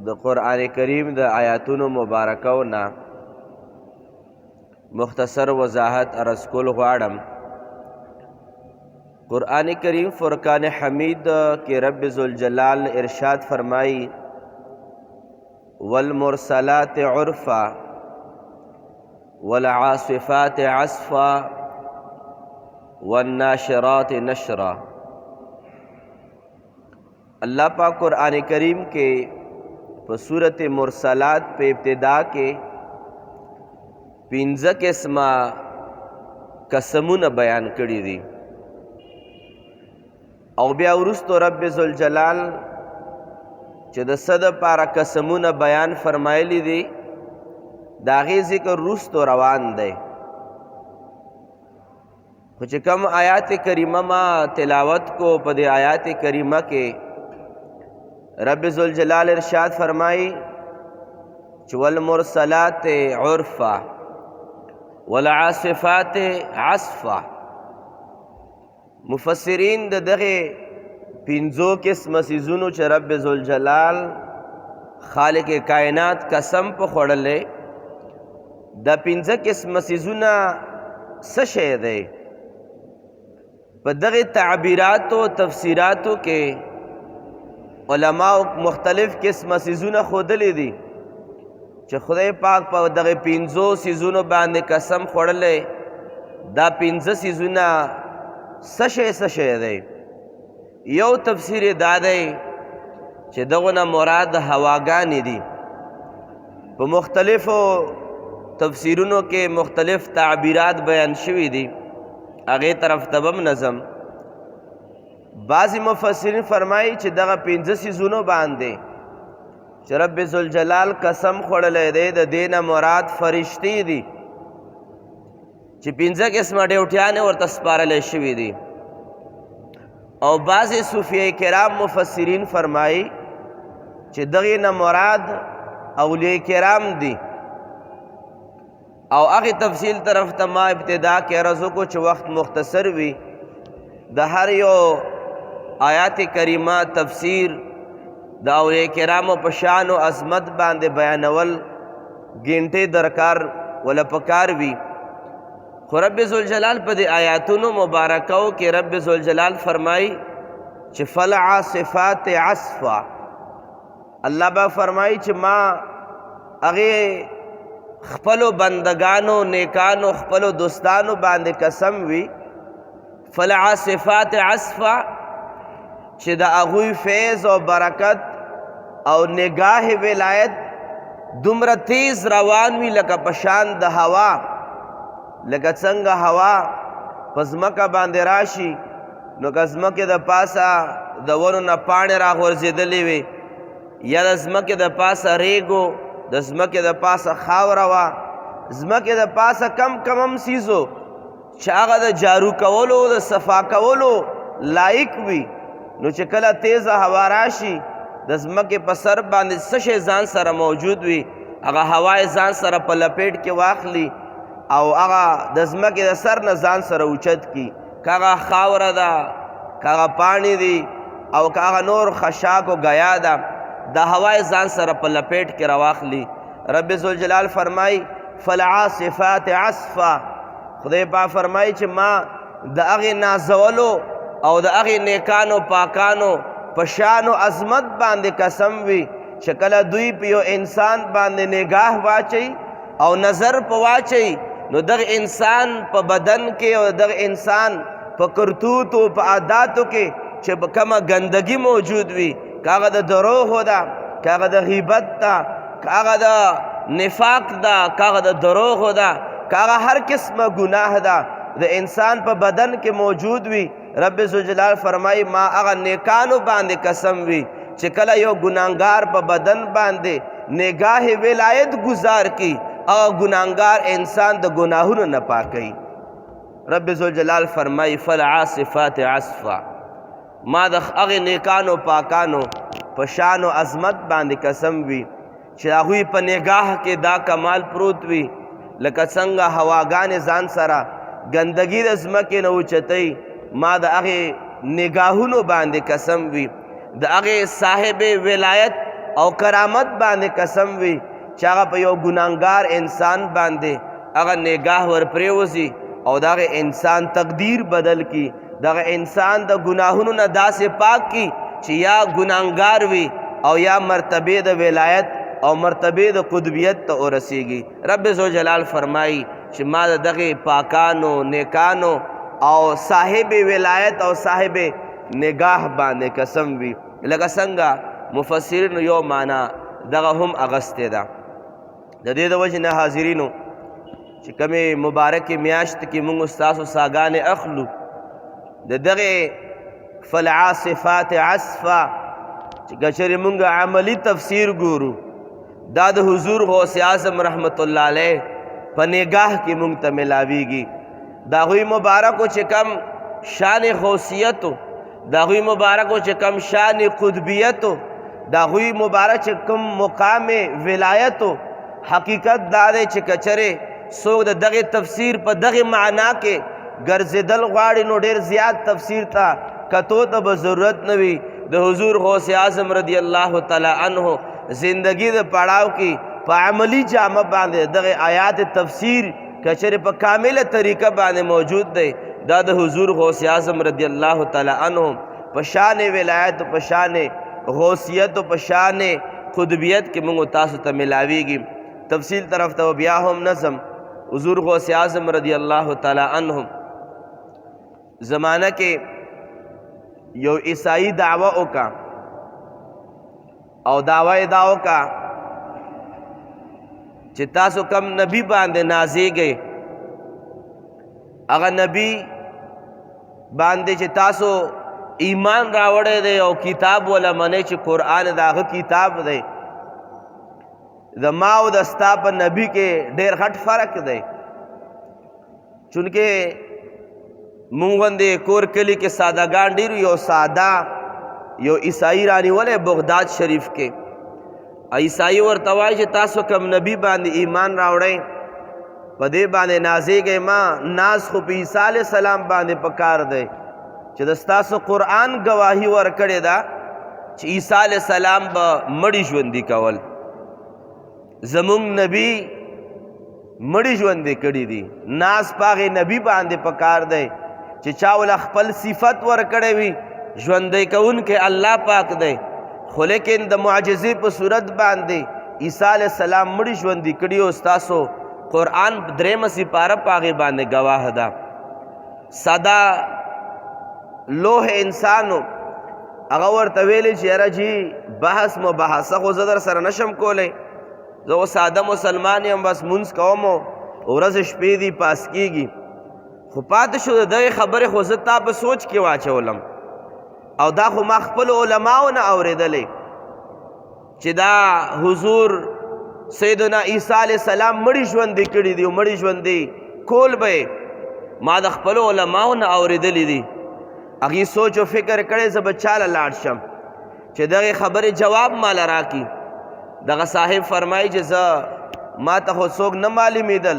د قرآن کریم د آیاتونو مبارکو نه مختصر وضاحت عرض کول غواړم. قرآن کریم فرقان حمید کې رب ذوالجلال ارشاد فرمائی والمرسلات عرفا والعاصفات عصفا والناشرات نشرا. اللہ پاک قرآن کریم کے صورت مرسلات پہ ابتدا کے پنځه قسمه قسمونه بیان کړي دي او بیا وروسته رب ذوالجلال چې د څه دپاره قسمونه بیان فرمایلی دي د هغې ذکر وروسته روان دی. خو چې کوم آیات کریمه ما تلاوت کو په دې آیات کریمه کې رب ذوالجلال ارشاد فرمائی چې والمرسلات عرفا والعاصفات عصفا. مفسرین د دغه پنځو قسمه څیزونو چې رب ذوالجلال خالق کائنات قسم په خوړلې د پنځه قسمه څیزونه څه شی دی؟ په دغه تعبیراتو تفسیراتو کې علماء مختلف قسمه څیزونه ښودلي دي چې خدای پاک په دغه پنځو څیزونو باندې قسم خوړلی. دا پنځه څیزونه څه شی دی؟ یو تفسیر دا دی چې دغه نه مراد هواګانې دي. په مختلفو تفسیرونو کې مختلف تعبیرات بیان شوي دي، هغې طرف ته به نظم. بعضی مفسرین فرمایي چې دغه پنځه څیزونو باندې چې رب ذوالجلال قسم خوړلی دی د دې نه مراد فرشتې دي چې پنځه قسمه ډیوټیانې ورته سپارلی شوي دي. او بعضې صوفیه کرام مفسرین فرمایي چې دغې نه مراد اولیاء کرام دي. او هغې تفصیل طرف ته ما ابتدا کې عرض وکړو چې وخت مختصر وي، د هر یو آیات کریمه تفسیر د اولیاء کرامو په شان و عظمت باندې بیانول ګنټې درکار ولا پکار وي. خو رب ذوالجلال په دې آیاتونو مبارکو کې رب ذوالجلال فرمایي چې فالعاصفات عصفا. الله به فرمایي چې ما هغې خپلو بندگانو نیکانو خپلو دوستانو باندې قسم وي فالعاصفات عصفا چې د هغوی فیض او برکت او نگاه ولایت دومره تیز روان وي لکه په شان د هوا. لکه څنګه هوا په ځمکه باندې راشي نو که ځمکې د پاسه د ونو نه پاڼې راغورځېدلې وي یا د ځمکې د پاسه ریګو د ځمکې د پاسه خاوره وه ځمکې د پاسه کم هم څیزو چې هغه د جارو کولو د صفا کولو لایق وي نو چې کله تیزه هوا راشي د ځمکې په سر باندې څه شی ځان سره موجود وي هغه هوا یې ځان سره په لپیټ کې واخلي او هغه د ځمکې د سر نه ځان سره اوچت کړي، که هغه خاوره ده که هغه پاڼې دي او که هغه نور خشاک و ګیا ده د هوا یې ځان سره په لپیټ کې راواخلي. رب ذوالجلال فرمایي فالعاصفات عصفا. خدای پاک فرمایي چې ما د هغې نازولو او د هغې نیکانو پاکانو په شان و عظمت باندې قسم وي چې کله دوی په یو انسان باندې نگاه واچوي او نظر په واچوي نو دغه انسان په بدن کې او دغه انسان په کرتوتو په عاداتو کې چې کومه ګندګي موجود وي، که هغه د دروغو ده که هغه د غیبت ده که هغه د نفاق ده که هغه د دروغو ده که هغه هر قسمه ګناه ده د انسان په بدن کې موجود وي، رب ذوالجلال فرمایي ما هغه نیکانو باندې قسم وي چې کله یو ګناهګار په بدن باندې نگاه ولایت گزار کی هغه ګناهګار انسان د ګناهونو نه پاکوي. رب ذوالجلال فرمایي فالعاصفات عصفا. ما د هغې نیکانو پاکانو په شان و عظمت باندې قسم وي چې هغوی په نگاه کې دا کمال پروت وي لکه څنګه هواګانې ځان سره ګندګي د ځمکې نه اوچتوي، ما د هغې نگاهونو باندې قسم وي د هغې صاحب ولایت او کرامت باندې قسم وي چې هغه په یو ګناهګار انسان باندې هغه نگاه ور پریوزي او دغه انسان تقدیر بدل کی، دغه انسان د گناهونو نه داسې پاک کی چې یا ګناهګار وي او یا مرتبه د ولایت او مرتبه د قطبیت ته ورسیږي. رب ذوالجلال فرمایي چې ما دغه پاکانو نیکانو او صاحب ولایت او صاحب نگاه باندې قسم وي. لکه څنګه مفسرین یو معنا دغه هم اغسته ده. د دې د وجه نه حاضرینو چې کومې مبارکې میاشت کې موږ ستاسو ساګانې اخلو، د دغه فالعاصفات عصفا چې کچرې موږ عملی تفسیر ګورو، دا د حضور غوث اعظم رحمت الله علیه په نگاه کې موږ ته ملاویږي. دا غوی مبارکو چې کم شان غوثیتو، دا غوی مبارکو چې کم شان قطبیتو، دا غوی مبارک چې کم مقام ولایتو، حقیقت دا دی چې کچرې څوک د دغه تفسیر په دغه معنا کې ګرځېدل غواړي نو ډېر زیات تفسیر ته کتو ته به ضرورت نه وي. د حضور غوث اعظم رضی الله تعالی عنہ زندگی د پړاو کې په عملی جامه باندې دغه آیات تفسیر کچره په کامله طریقه باندې موجود دی. دا د حضور غوث اعظم رضی الله تعالی عنہ په شان ولایت، په شان غوثیت او په شان قطبیت کې موږ تاسو ته ملاویږي. تفصیل طرف ته بیا هم نظم حضور غوث اعظم رضی الله تعالی عنہ زمانہ کې یو عیسائی دعوه وکا او دعوه دا وکا چې تاسو کم نبی باندې نازیږئ، هغه نبی باندې چې تاسو ایمان راوړی دی او کتاب ولا منئ چې قرآن د هغه کتاب دی، د ما او د ستا په نبی کې ډېر غټ فرق دی. چونکې مونږ غوندې کور کلي کې سادهګان ډېر یو ساده یو عیسائی رانیولی بغداد شریف کې، عیسائی ورته وایي چې تاسو کم نبی باندې ایمان راوړئ په دې باندې نازیږئ، ما ناز خو په عیسی علیه السلام باندې پکار دی چې د ستاسو قرآن ګواهي ورکړې ده چې عیسی علیه السلام به مړي ژوندي کول، زمونږ نبی مړي ژوندي کړي دي، ناز په هغې نبی باندې پکار دی چې چا وله خپل صفت ورکړی وي ژوندی کوونکی الله پاک دی. خو لیکن د معجزې په صورت باندې عیسی علیه السلام مړي ژوندي کړي او ستاسو قرآن درېیمه سپاره په هغې باندې ګواه ده. ساده لوح انسانو هغه ورته ویلي چې یاره جي بحث مباحثه خو زه در سره نشم کولی، زه خو ساده مسلمان یم، بس مونځ کوم او ورځې شپې دي پاس کېږي. خو پاتې شو د دغې خبرې خو زه تا په سوچ کې واچولم او دا خو ما خپلو علماو نه اورېدلی چې دا حضور سیدنا عیسی علیه السلام مړي ژوندي کړي دي او مړي ژوندي کول به ما د خپلو علماو نه اورېدلی دي. هغې سوچ و فکر کړی زه به چاله لاړ شم چې دغې خبرې جواب ماله راکړي. دغه صاحب فرمایي چې زه ما ته خو څوک نه معلومېدل،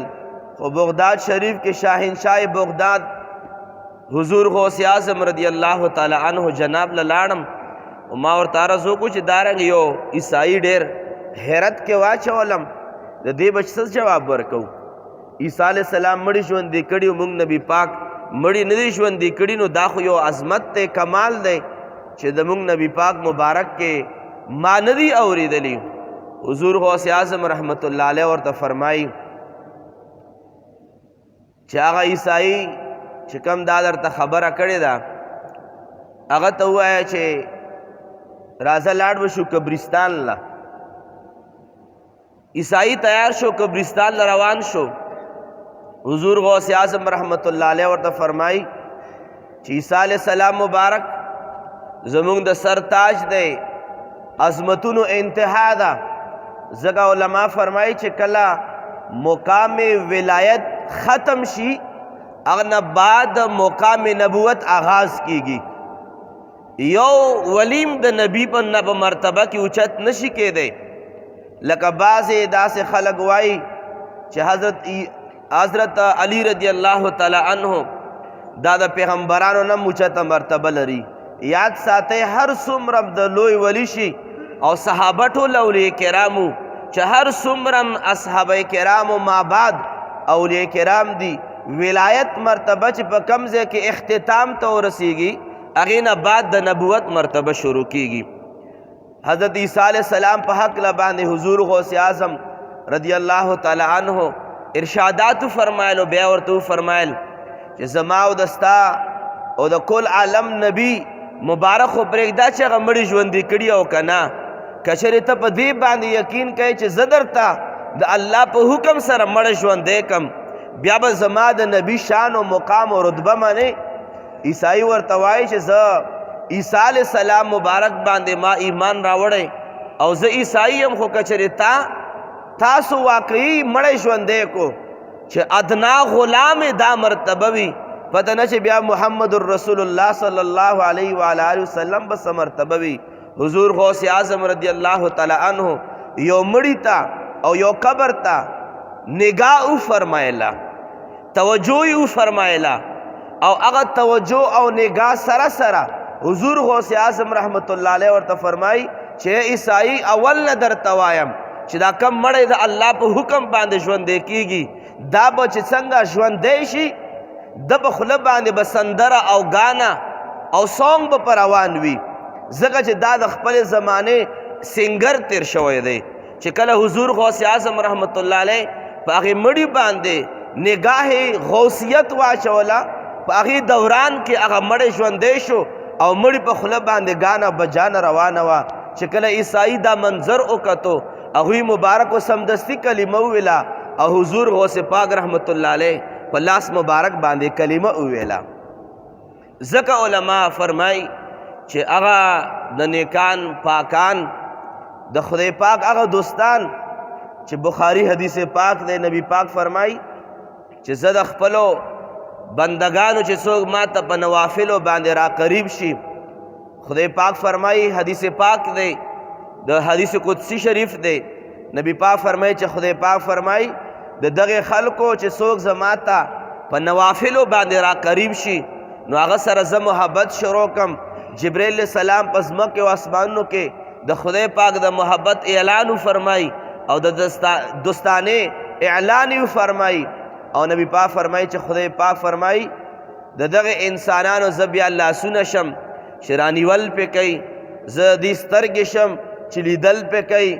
خو بغداد شریف کې شاهنشاه بغداد حضور غوث اعظم رضی الله تعالی عنہ جناب له لاړم او ما ورته عرض وکړو چې دارنګ یو عیسائی ډېر حیرت کې واچولم، د دې به څه جواب ورکوو؟ عیسی علیه السلام مړي ژوندي کړي او موږ نبي پاک مړي نه دي ژوندي کړي، نو دا خو یو عظمت دی، کمال دی چې د موږ نبي پاک مبارک کې ما نه دي اورېدلي. حضور غوث اعظم رحمت الله علیه ورته فرمایي چې هغه عیسائی چې کوم دا درته خبره کړې ده هغه ته ووایه چې راځه لاړ به شو قبرستان له. عیسائی تیار شو، قبرستان له روان شو. حضور غوث اعظم رحمت الله علیه ورته فرمایي چې عیسی علیه السلام مبارک زمونږ د سر تاج دی، عظمتونو انتها ده. ځکه علما فرمایي چې کله مقام ولایت ختم شي هغه نه بعد مقام نبوت آغاز کیږي. یو ولیم د نبی په مرتبه کې اوچت نشي کېدی، لکه بعضې داسې خلک وایي چې حضرت علی رضی الله تعالی عنہ دا د پیغمبرانو نه اوچته مرتبه لري. یاد ساتئ هر څومره د لوی ولی شي او صحابه ټول اولیاء کرامو چې هر څومره اصحابه کرامو ما بعد اولیاء کرام دي ولایت مرتبه چې په کم ځای کې اختتام ته ورسیږي هغې نه بعد د نبوت مرتبه شروع کیږي. حضرت عیسی علیہ السلام په حق باندې حضور غوث اعظم رضی الله تعالی عنہ ارشادات فرمایلو، بیا ورته فرمایل چې زما او دستا او د کل عالم نبی مبارک خو پرېږده چې هغه مړي ژوندي کړي او که نه، که چېرې ته په دې باندې یقین کوې چې زه درته د الله په حکم سره مړه ژوندی کم بیا به زما د نبی شان و مقام و رتبه منې. عیسائی ورته وایي چې زه عیسی علیہ السلام مبارک باندې ما ایمان راوړی او زه عیسائی یم، خو که چېرې تاسو واقعي مړی ژوندی کو چې ادنا غلام دا مرتبه وي، پته نه چې بیا محمد رسول الله صلی الله علیه و آله وسلم به څه مرتبه وي. حضور غوث اعظم رضی الله تعالی عنہ یو مړي ته او یو قبر ته نگاه او فرمایله، توجه او فرمایله، او هغه توجه او نگاه سره سره حضور غوث اعظم رحمت الله علیه ورته فرمای چې عیسائی اول نه درته وایم چې دا کم مړی د الله په حکم باندې ژوندی کیږي دا به چې څنګه ژوندی شي د به خوله باندې به سندره او ګانا او سونګ به په روان وي، ځکه چې دا د خپلې زمانې سنګر تیر شوی دی چې کله حضور غوث اعظم رحمت الله علیه په هغې مړي باندې نگاه غوثیت واچوله، په هغې دوران کې هغه مړی ژوندی شو او مړي په خوله باندې ګانا بجانه روانه وه. چې کله عیسائی دا منظر وکتو هغوی مبارک و سمدستی کلمه وویله او حضور غوث پاک رحمت الله علیه په لاس مبارک باندې کلمه وویله. ځکه علما فرمای چې هغه د نیکان پاکان د خدای پاک هغه دوستان چې بخاری حدیث پاک دی، نبی پاک فرمای چې زه د خپلو بندگانو چې څوک ما ته په نوافلو باندې را قریب شي، خدای پاک فرمای حدیث پاک دی د حدیث قدسی شریف دی، نبی پاک فرمای چې خدای پاک فرمای د دغه خلکو چې څوک زما ته په نوافلو باندې را قریب شي نو هغه سره زه محبت شروع کم. جبریل علیہ السلام په ځمکې او اسمانونو کې د خدای پاک د محبت اعلان فرمای او د دوستانه اعلان فرمای، او نبی پاک فرمای چې خدای پاک فرمای د دغه انسانانو زه بیا لاسونه شم چې رانیول پې کوي، زه دې سترګې شم چې لیدل پې کوي،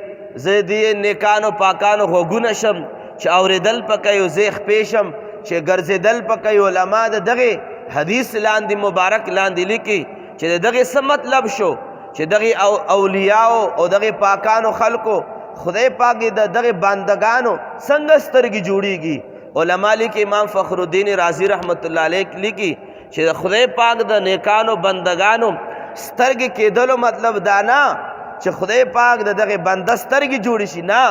زه دې نیکانو پاکانو غوږونه شم چې اورېدل پې کوي، او زه خپې شم چې ګرځېدل پې کوي. علما د دغې حدیث لاندې مبارک لاندې لیکي چې د دغې څه مطلب شو چې دغې اولیاو او دغې پاکانو خلکو خدای پاک د دغې بندگانو څنګه سترګې جوړېږي. علما لیکي امام فخر الدین رازی رحمت الله علیه لیکي چې د خدای پاک د نیکانو بندگانو سترګې کېدلو مطلب دا نه چې خدای پاک د دغې بنده سترګې جوړې شي، نه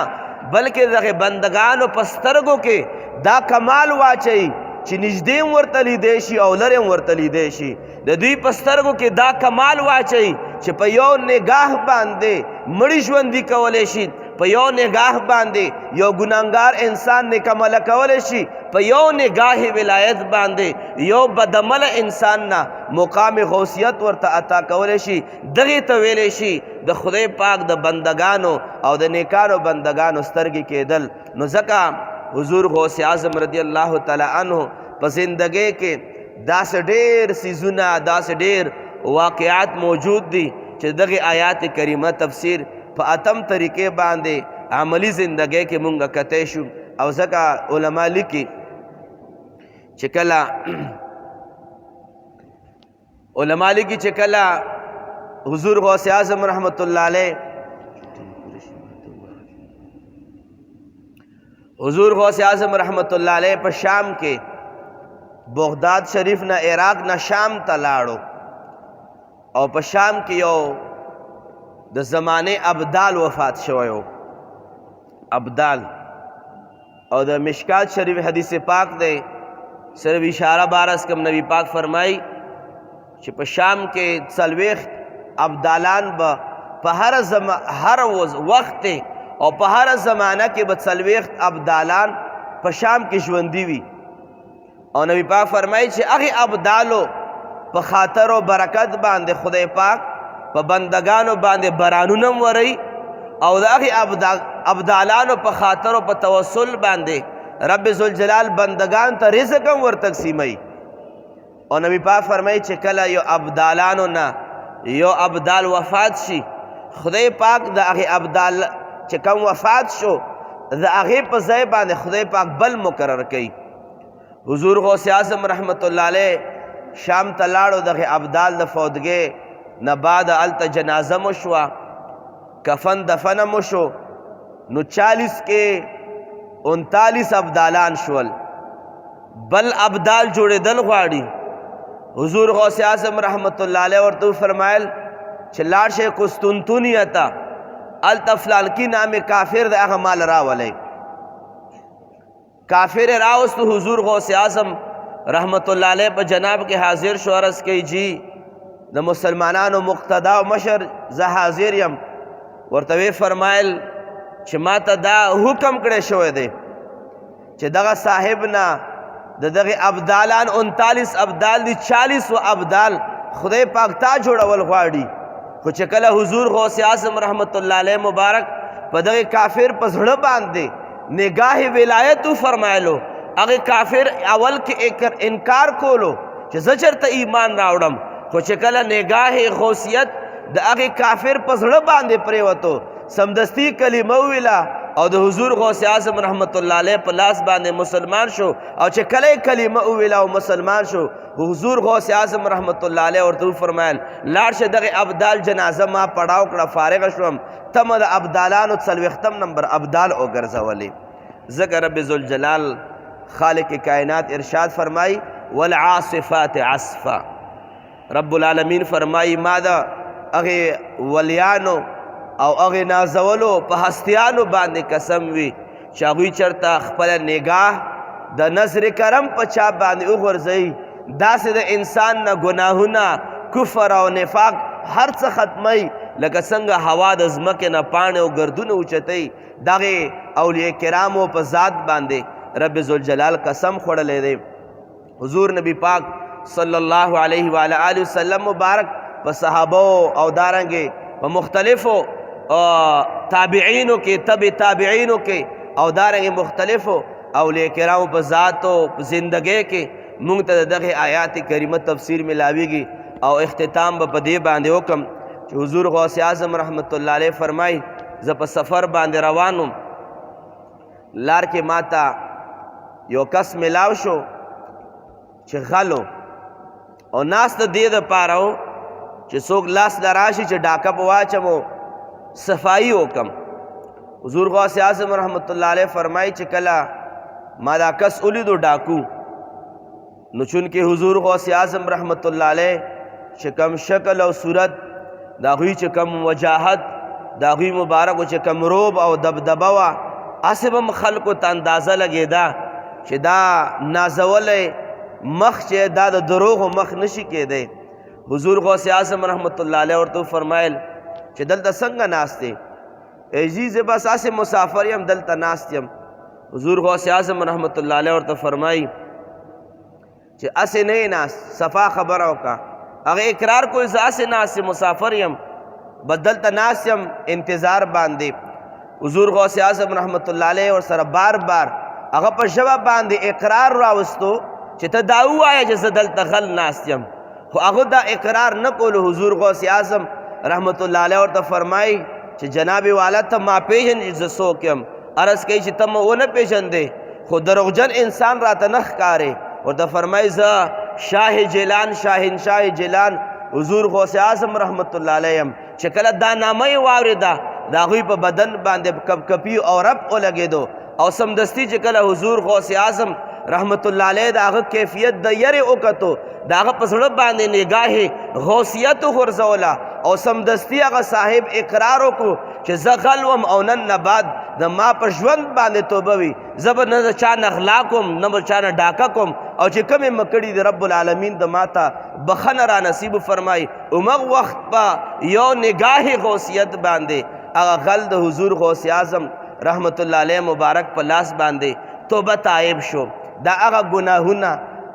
بلکې دغې بندگانو په سترګو کې دا کمال واچوي چې نږدې هم ورته لیدی شي او لرې هم ورته لیدی شي. د دوی په سترګو کې دا کمال واچوي چې په یو نگاه باندې مړي ژوندي کولی شي، په یو نگاه باندې یو ګناهګار انسان نیکعمله کولی شي، په یو نگاه ولایت باندې یو بدعمله انسان نه مقام غوثیت ورته عطا کولی شي. دغې ته ویلی شي د خدای پاک د بندگانو او د نیکانو بندگانو سترګې کېدل. نو ځکه حضور غوث اعظم رضی الله تعالی عنہ په زندګۍ کې داسې ډېر څیزونه داسې ډېر واقعات موجود دي چې دغې آیات کریمه تفسیر په اتم طریقې باندې عملی زندګۍ کې مونږ کتی شو. او ځکه علما لیکي چې کله حضور غوث اعظم رحمت الله علیه حضور غوث اعظم رحمت الله علیه په شام کې بغداد شریف نه عراق نه شام ته لاړو، او په شام کې یو د زمانه ابدال وفات شوی و، ابدال، او د مشکات شریف حدیث پاک دی صرف اشاره بارس کم نبی پاک فرمائی چې په شام کې 40 ابدالان به په هر وخت او په هر زمانه کې به 40 ابدالان په شام کې ژوندي وي. او نبی پاک فرمایي چې هغې ابدالو په خاطر او برکت باندې خدای پاک په بندگانو باندې بارانونه وري او د هغې ابدالانو په خاطر او په توسل باندې رب ذوالجلال بندگان ته رزق هم ور تقسیموي. او نبی پاک فرمایي چې کله یو ابدالانو نه یو ابدال وفات شي، خدای پاک د هغې ابدال چې کم وفات شو د هغې په ځای باندې خدای پاک بل مقرر کوي. حضور غوث اعظم رحمت الله علیه شام ته لاړو، دغې ابدال د فوتګۍ نه بعد هلته جنازه مو شوه، کفن دفنه مو شو، نو 40 کې 39 ابدالان شول. بل ابدال جوړېدل غواړي. حضور غوث اعظم رحمت الله علیه ورته فرمایل چې لاړ شئ قسطنطنیه ته، هلته فلانکي نامې کافر د هغه مال راولی. کافر یې راوستو. حضور غوث اعظم رحمت الله علیه په جناب کې حاضر شو، عرض کوي جی د مسلمانانو مقتدا او مشر زه حاضر یم. ورته وی فرمایل چې ما ته دا حکم کړی شوی دی چې دغه صاحب نه د دغې ابدالان 39 ابدال دي، 40 ابدال خدای پاک تا جوړول غواړي. خو چې کله حضور غوث اعظم رحمت الله علیه مبارک په دغې کافر په زړه باندې نگاه ولایت فرمایلو، هغې کافر اول کې انکار کولو چې زه چېرته ایمان راوړم، خو چې کله نگاه غوثیت د هغې کافر په زړه باندې پرېوتو، سمدستي کلمه وویله او د حضور غوث اعظم رحمت الله علیه په لاس باندې مسلمان شو. او چې کله یې کلمه وویله او مسلمان شو، حضور غوث اعظم رحمت الله علیه ورته وفرمایل لاړ شه دغې ابدال جنازه ما پړاو کړه، فارغه شوم، ته مه د ابدالانو 40 نمبر ابدال وګرځولې. ځکه رب ذوالجلال خالق کائنات ارشاد فرمائی والعاصفات عصفا. رب العالمین فرمائی ما د هغې ولیانو او هغې نازولو په هستیانو باندې قسم وي چې هغوی چېرته خپله نگاه د نظر کرم په چا باندې وغورځوي، داسې د انسان نه ګناهونه، کفر او نفاق هر څه ختمی، لکه څنګه هوا د ځمکې نه پاڼې او ګردونه اوچتوي، دغې اولیاء کرامو په ذات باندې رب ذوالجلال قسم خوړلی دی. حضور نبی پاک صلی الله علیه و آله وسلم مبارک په صحابو او دارنګې په مختلفو تابعینو کې، تبع تابعینو کې او دارنګې مختلفو اولیاء کرامو په ذاتو په زندګۍ کې مونږ ته د دغې آیات کریمه تفسیر ملاویږي. او اختتام به په دې باندې وکړم چې حضور غوث اعظم رحمت الله علیه فرمایي زه په سفر باندې روان وم، لار کې ما ته یو کس ملاو شو چې غلو او ناست د دې دپاره و چې څوک لاس له راشي چې ډاکه په واچم صفایي وکم. حضور غوث اعظم رحمت الله علیه فرمایي چې کله ما دا کس ولیدو ډاکو، نو چونکې حضور غوث اعظم رحمت الله علیه چې کم شکل او صورت د هغوی چې کم وجاهت د هغوی مبارکو چې کم روب او دبدبه وه، هسې به م خلکو ته اندازه لګېده چې دا نازولی مخ چې دا د دروغو مخ نشي کېدی. حضور غوث اعظم رحمت الله علیه ورته فرمایل چې دلته څنګه ناست دی؟ ایجی زه بس هسې مسافر یم، دلته ناست یم. حضور غوث اعظم رحمت الله علیه ورته فرمایي چې هسې نه یې ناست، صفا خبره وکړه. هغه اقرار کوي زه هسې ناست مسافر یم، بس دلته ناست یم انتظار باندې. حضور غوث اعظم رحمت الله علیه ورسره بار بار هغه په ژبه باندې اقرار راوستو چې ته دا ووایه چې زه دلته غل ناست یم، خو هغه دا اقرار نه کولو. حضور غوث اعظم رحمت الله علیه ورته فرمایي چې جناب والا ته ما پیژنې زه څوک یم؟ عرض کوي چې ته مه ونه پیژندې، خو دروغجن انسان راته نه ښکارې. ورته فرمایي زه شاه جیلان، شاهنشاه جیلان حضور غوث اعظم رحمت الله علیه یم. چې کله دا نامه یې واورېده د هغوی په بدن باندې کپکپي او رب ولګېدو، او سمدستي چې کله حضور غوث اعظم رحمت الله علیه د هغه کیفیت د یرې وکتو، د هغه په زړه باندې نگاه غوثیت وغورځوله، او سمدستي هغه صاحب اقرار وکړو چې زه غل وم او نن نه بعد د ما په ژوند باندې توبه وي، زه به نه د چا نه غلا کوم، نه به چا نه ډاکه کوم، او چې کومې مې کړي د رب العالمین د ما ته بخښنه را نصیب فرمایي. همغه وخت په یو نگاه غوثیت باندې هغه غل د حضور غوث اعظم رحمت الله علیه مبارک په لاس باندې توبه تائب شو. دا هغه ګناهونه،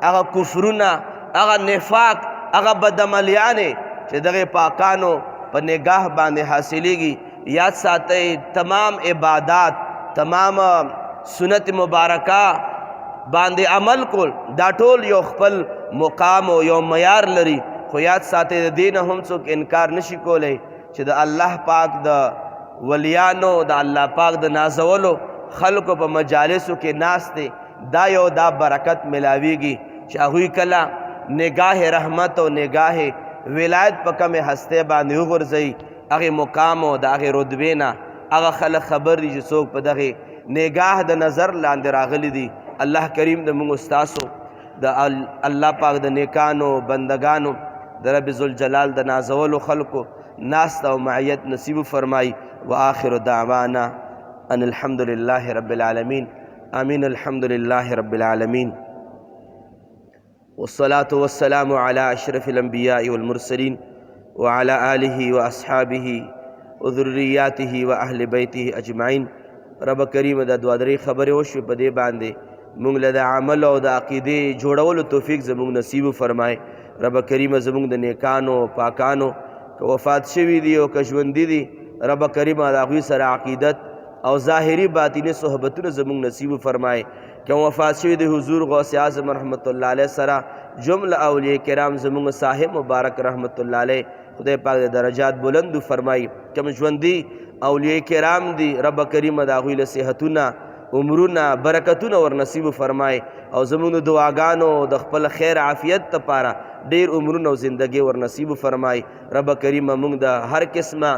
هغه کفرونه، هغه نفاق، هغه بدعملیانې چې دغې پاکانو په نگاه باندې حاصلیږي. یاد ساتئ تمام عبادات، تمام سنت مبارکه باندې عمل کول دا ټول یو خپل مقام او یو معیار لري، خو یاد ساتئ د دې نه هم څوک انکار نشي کولی چې د الله پاک د ولیانو د الله پاک د نازولو خلکو په مجالسو کې ناست دی، دا یو دا برکت ملاویږي چې هغوی کله نگاه رحمت او نگاه ولایت په کمې هستۍ باندې وغورځوي، هغې مقام او د هغې رتبې نه هغه خلک خبر دي چې څوک په دغې نگاه د نظر لاندې راغلی دي. الله کریم د موږ ستاسو د الله پاک د نیکانو بندگانو د رب ذوالجلال د نازولو خلکو ناست او معیت نصیب فرمائی. وآخر دعوانا ان الحمد لله رب العالمین. آمین. الحمد لله رب العالمین والصلاة والسلام على أشرف الأنبياء والمرسلين وعلى آله وأصحابه وذرياته وأهل بيته أجمعين. رب کریم د دوه درې خبرې وشوې په دې باندې مونږ له د عمل او د عقیدې جوړولو توفیق زموږ نصیب فرمای. رب کریم زموږ د نیکانو پاکانو که وفات شوي دي او که ژوندي دي، رب کریم د هغوی سره عقیدت او ظاهري باطني صحبتونه زموږ نصیب فرمای. که وفات شوي د حضور غوث اعظم رحمت الله علیه سره جمله اولیاء کرام زموږ صاحب مبارک رحمت الله علیه خدای پاک د درجات بلند فرمای. کوم ژوندي اولیاء کرام دي رب کریم د هغوی له صحتونه عمرونه برکتونه ور نصیب فرمای او زموږ د دعاګانو د خپل خیر عافیت لپاره ډیر عمرونه او زندګي ور نصیب فرمای. رب کریم موږ د هر قسمه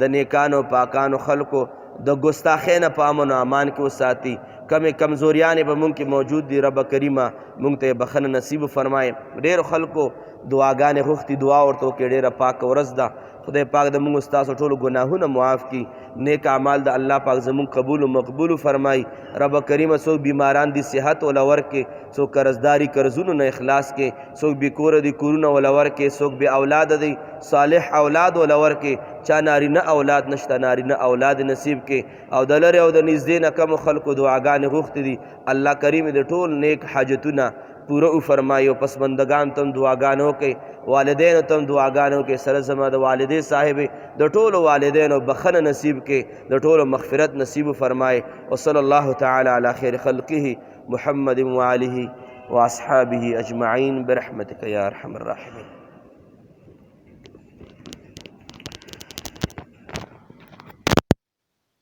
د نیکانو پاکانو خلکو د ګستاخۍ نه په امن و امان کې وساتي. کمې کمزوریانې به موږ کې موجود دي، رب کریمه موږ ته یې بخښنه نصیب فرمای. ډېرو خلکو دعاګانې غوښتي، دعا ورته وکړي، ډېره پاکه ورځ ده. خدای پاک د موږ ستاسو ټولو ګناهونه معاف کړي، نیک اعمال د الله پاک زموږ قبول و مقبول فرمای. رب کریمه څوک بیماران دي صحت وله ورکړي، څوک قرضداري قرضونو نه اخلاص کړي، څوک بې کوره دي کورونه وله ورکړي، څوک بې اولاده دی صالح اولاد وله ورکړي، چا نارینه اولاد نشته نارینه اولاد نصیب کړي. او د لرې او د نږدې نه کمو خلکو دعاګانې غوښتې دي، الله کریم د ټول نیک حاجتونه پوره وفرمایي. او پسماندګانو ته هم دعاګانې وکړئ، والدینو ته هم دعاګانې وکړئ، سره زما د والدې صاحبې د ټولو والدینو بخښنه نصیب کړي، د ټولو مغفرت نصیب فرمایي. وصلی الله تعالی علی خیر خلقه محمد وآله واصحابه اجمعین برحمتک یا ارحم الراحمین.